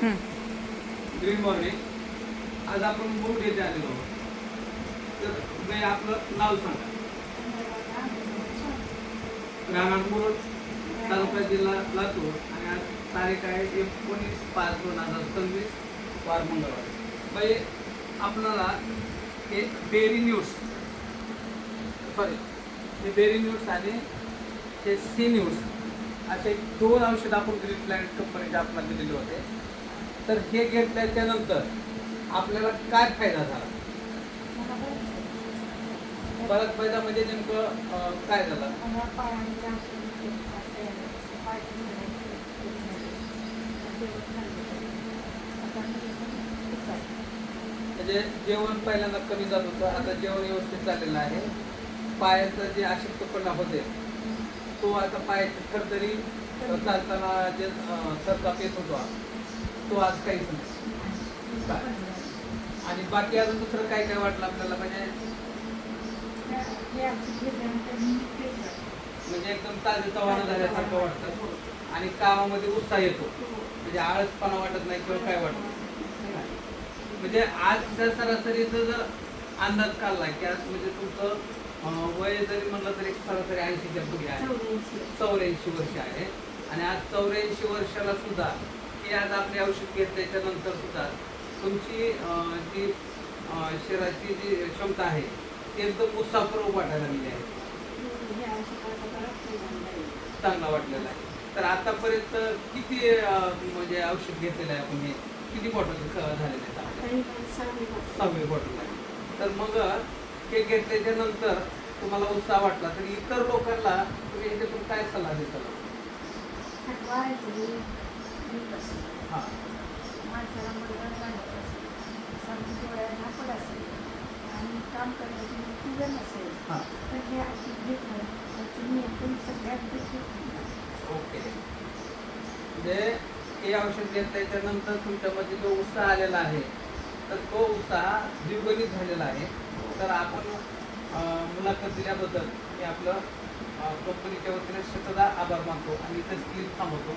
Green morning. आज आपण मूळ येथे आलेलो आहोत. तर तुम्ही आपलं नाव सांगा. राहणार मुरुड, तालुका जिल्हा लातूर आणि आज तारीख आहे 19/5/2026, वार मंगळवार. बाई आपल्याला हे बेरी न्यूज हे बेरी न्यूज आणि हे सी न्यूज असे 2 औषध आपण ग्रीन प्लॅनेट कंपनीचे आपल्याला दिलेले होते. तर हे घेतल्याच्या नंतर आपल्याला काय फायदा झाला? बराच फायदा म्हणजे नेमकं काय झालं? म्हणजे जेवण पहिल्यांदा कमी जात होतं, आता जेवण व्यवस्थित चाललेलं आहे. पायाचं जे अशक्तपणा होते तो आता पायाची थरथरी चालताना जे थरकाप येत होता तो आज काहीच नाही. आणि बाकी अजून दुसरं काय काय वाटलं आपल्याला? म्हणजे एकदम ताजे तवानं झाल्यासारखं वाटतं आणि कामामध्ये उत्साह येतो. म्हणजे आळसपणा वाटत नाही किंवा काय वाटत. म्हणजे आजच्या सरासरीचा जर अंदाज काढला की आज म्हणजे तुमचं वय जरी म्हणलं तरी सरासरी 80च्या पुढे आहे, 84 वर्ष आहे. आणि आज 84 वर्षाला सुद्धा की आज आपले औषध घेतल्याच्या नंतर सुद्धा तुमची जी शरीराची जी क्षमता आहे ती एकदम उत्साहपूर्वक वाटायला लागली आहे, चांगला वाटलेला आहे. तर आतापर्यंत किती म्हणजे औषध घेतलेलं आहे आपण? हे किती बॉटल झालेले आहेत? 6वी बॉटल आहे. तर मग हे घेतल्याच्या नंतर तुम्हाला उत्साह वाटला तर इतर लोकांना तुम्ही ह्याच्यातून काय सल्ला देता? हां आणि काम करण्याची पूजन असेल हां तर हे औषध घेतलं तर तुम्ही एकदम सगळ्यात ओके. म्हणजे हे औषध घेतल्याच्या नंतर तुमच्यामध्ये जो उत्साह आलेला आहे तर तो उत्साह द्विगुणित झालेला आहे. तर आपण मुलाखत दिल्याबद्दल मी आपलं कंपनीच्या वतीने शतदा आभार मानतो आणि इथंच क्लिप थांबवतो.